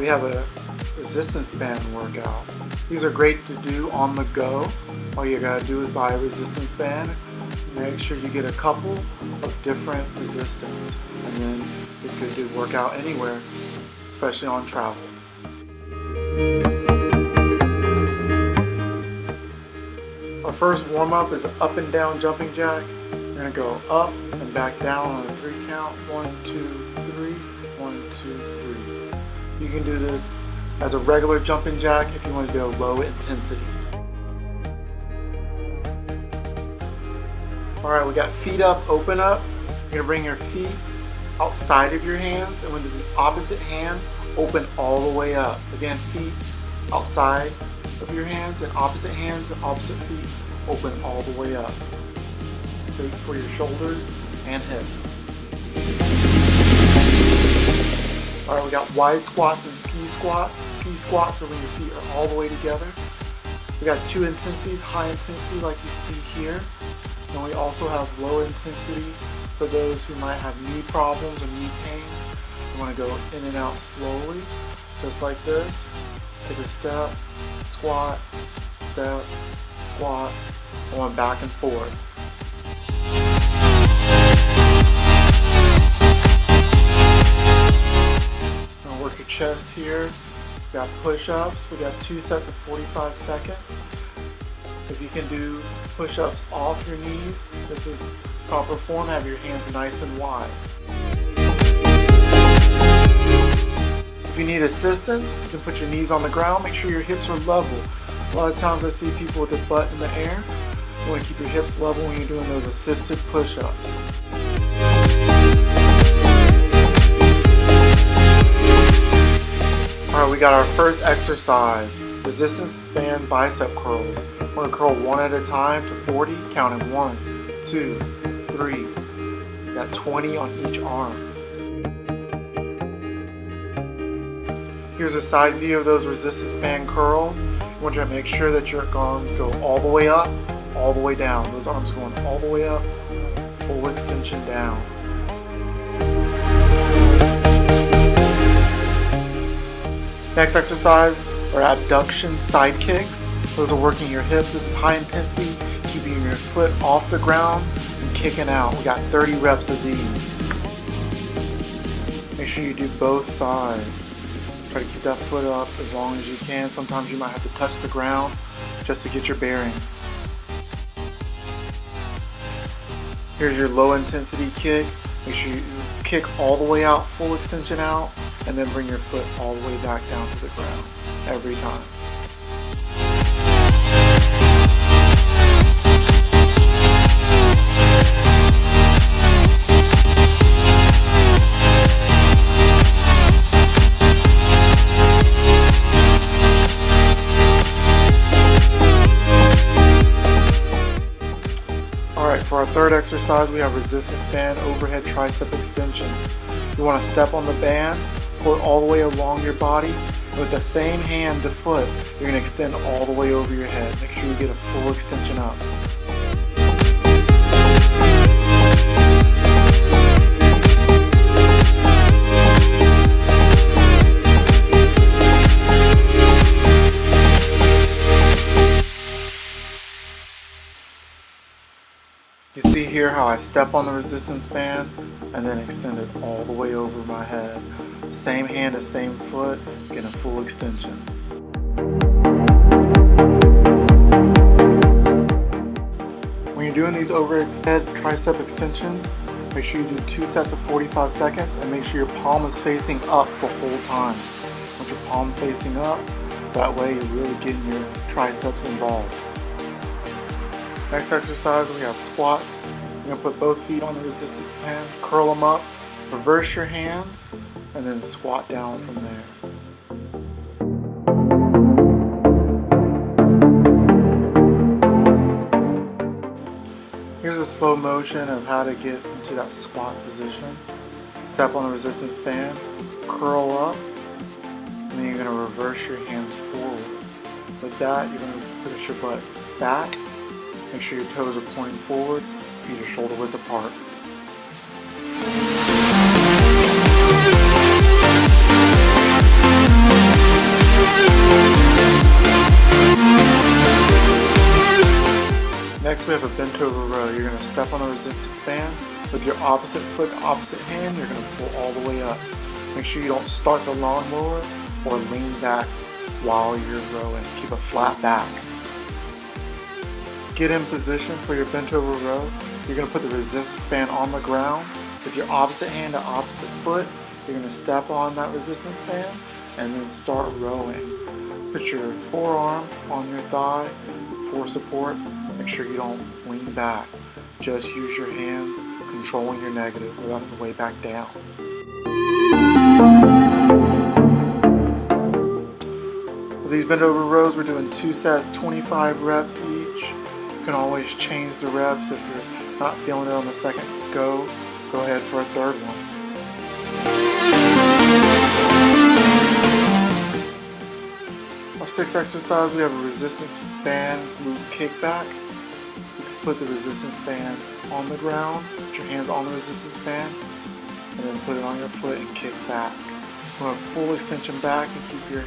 we have a resistance band workout. These are great to do on the go. All you gotta do is buy a resistance band. Make sure you get a couple of different resistance, and then you're good to work out anywhere, especially on travel. Our first warm-up is up and down jumping jack. You're gonna go up and back down on a 3 count. 1, 2, 3, 1, 2, 3. You can do this as a regular jumping jack if you want to do a low intensity. Alright, we got feet up, open up. You're gonna bring your feet outside of your hands, and with the opposite hand, open all the way up. Again, feet outside of your hands, and opposite hands and opposite feet, open all the way up. Great for your shoulders and hips. Alright, we got wide squats and ski squats. Ski squats are when your feet are all the way together. We got 2 intensities, high intensity like you see here. And we also have low intensity for those who might have knee problems or knee pain. You want to go in and out slowly, just like this. Take a step, squat, step, squat, going back and forth. Now work your chest here. We got push-ups. We got 2 sets of 45 seconds. If you can do push-ups off your knees, this is proper form. Have your hands nice and wide. If you need assistance, you can put your knees on the ground. Make sure your hips are level. A lot of times I see people with their butt in the air. You want to keep your hips level when you're doing those assisted push-ups. Alright, we got our first exercise, resistance band bicep curls. We're going to curl one at a time to 40, counting 1, 2, 3. We got 20 on each arm. Here's a side view of those resistance band curls. You want to make sure that your arms go all the way up, all the way down. Those arms going all the way up, full extension down. Next exercise are abduction side kicks. Those are working your hips. This is high intensity, keeping your foot off the ground and kicking out. We got 30 reps of these. Make sure you do both sides. Try to keep that foot up as long as you can. Sometimes you might have to touch the ground just to get your bearings. Here's your low intensity kick. Make sure you kick all the way out, full extension out, and then bring your foot all the way back down to the ground every time. Alright, for our third exercise, we have resistance band overhead tricep extension. You want to step on the band, pull it all the way along your body. With the same hand to foot, you're going to extend all the way over your head. Make sure you get a full extension up. You see here how I step on the resistance band and then extend it all the way over my head. Same hand to same foot, get a full extension. When you're doing these overhead tricep extensions, make sure you do 2 sets of 45 seconds and make sure your palm is facing up the whole time. With your palm facing up, that way you're really getting your triceps involved. Next exercise, we have squats. You're going to put both feet on the resistance band, curl them up, reverse your hands, and then squat down from there. Here's a slow motion of how to get into that squat position. Step on the resistance band, curl up, and then you're going to reverse your hands forward. With that, you're going to push your butt back. Make sure your toes are pointing forward, feet are shoulder width apart. have a bent over row. You're going to step on the resistance band. With your opposite foot, opposite hand, you're going to pull all the way up. Make sure you don't start the lawnmower or lean back while you're rowing. Keep a flat back. Get in position for your bent over row. You're going to put the resistance band on the ground. With your opposite hand to opposite foot, you're going to step on that resistance band and then start rowing. Put your forearm on your thigh for support. Make sure you don't lean back. Just use your hands controlling your negative, or that's the way back down. With these bent over rows, we're doing 2 sets, 25 reps each. You can always change the reps if you're not feeling it on the second go. Go ahead for a third one. Our 6th exercise, we have a resistance band glute kickback. You can put the resistance band on the ground, put your hands on the resistance band, and then put it on your foot and kick back. You want a full extension back and keep your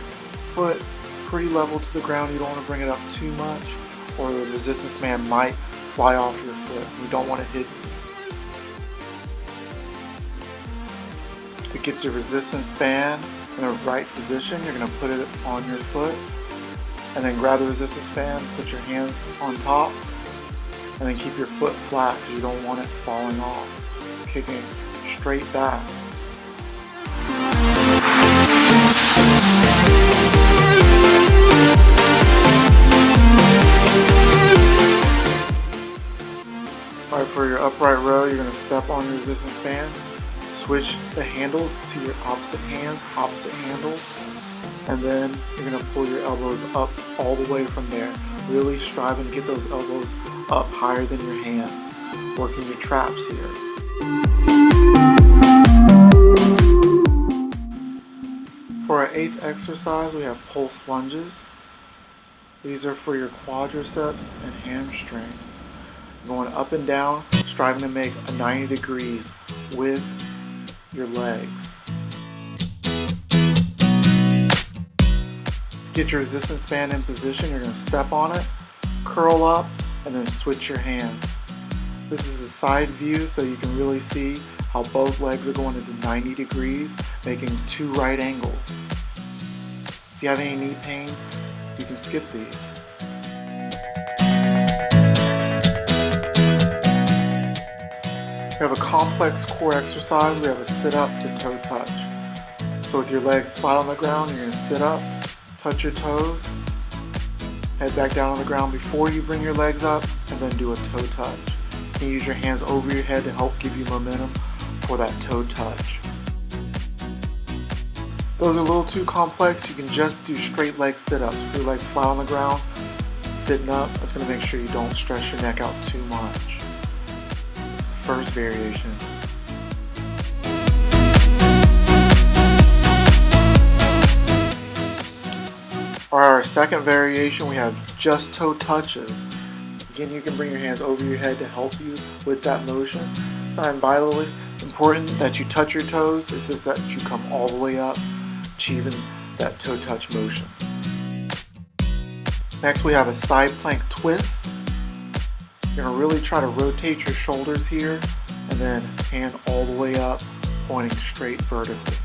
foot pretty level to the ground. You don't want to bring it up too much, or the resistance band might fly off your foot. You don't want it hidden. To get your resistance band in the right position, you're going to put it on your foot, and then grab the resistance band, put your hands on top, and then keep your foot flat because you don't want it falling off. Kicking straight back. Alright, for your upright row, you're going to step on your resistance band, switch the handles to your opposite hand, opposite handles, and then you're going to pull your elbows up all the way from there. Really striving to get those elbows up higher than your hands, working your traps here. For our 8th exercise, we have pulse lunges. These are for your quadriceps and hamstrings. Going up and down, striving to make a 90 degrees with your legs. Get your resistance band in position. You're going to step on it, curl up, and then switch your hands. This is a side view so you can really see how both legs are going into 90 degrees, making 2 right angles. If you have any knee pain, you can skip these. We have a complex core exercise. We have a sit up to toe touch. So with your legs flat on the ground, you're going to sit up, touch your toes, head back down on the ground before you bring your legs up, and then do a toe touch. You can use your hands over your head to help give you momentum for that toe touch. Those are a little too complex. You can just do straight leg sit-ups. With your legs flat on the ground, sitting up, that's going to make sure you don't stress your neck out too much. It's the first variation. For our second variation, we have just toe touches. Again, you can bring your hands over your head to help you with that motion. And vitally important that you touch your toes is just that you come all the way up, achieving that toe touch motion. Next, we have a side plank twist. You're going to really try to rotate your shoulders here, and then hand all the way up, pointing straight vertically.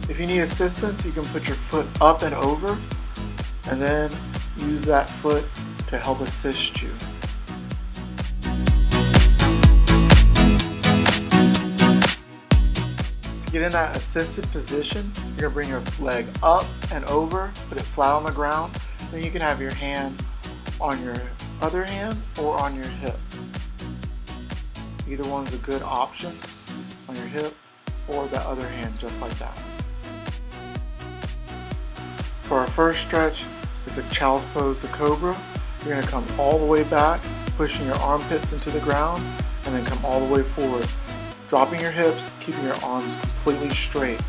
If you need assistance, you can put your foot up and over, and then use that foot to help assist you. To get in that assisted position, you're going to bring your leg up and over, put it flat on the ground, then you can have your hand on your other hand or on your hip. Either one's a good option, on your hip or the other hand, just like that. For our first stretch, it's a child's pose to cobra. You're going to come all the way back, pushing your armpits into the ground, and then come all the way forward, dropping your hips, keeping your arms completely straight.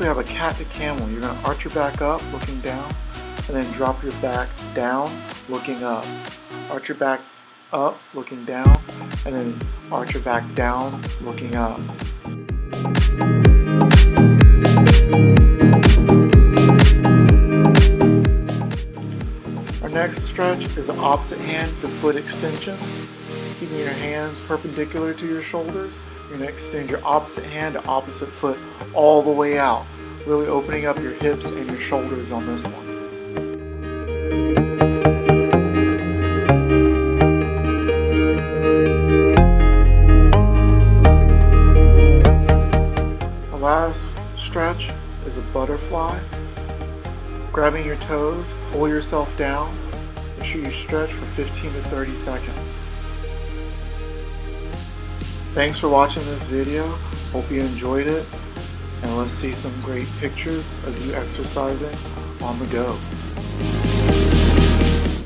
we have a cat to camel. You're going to arch your back up, looking down, and then drop your back down, looking up. Arch your back up, looking down, and then arch your back down, looking up. Our next stretch is an opposite hand to foot extension. Keeping your hands perpendicular to your shoulders, you're going to extend your opposite hand to opposite foot all the way out, really opening up your hips and your shoulders on this one. The last stretch is a butterfly. Grabbing your toes, pull yourself down. Make sure you stretch for 15 to 30 seconds. Thanks for watching this video. Hope you enjoyed it. And let's see some great pictures of you exercising on the go.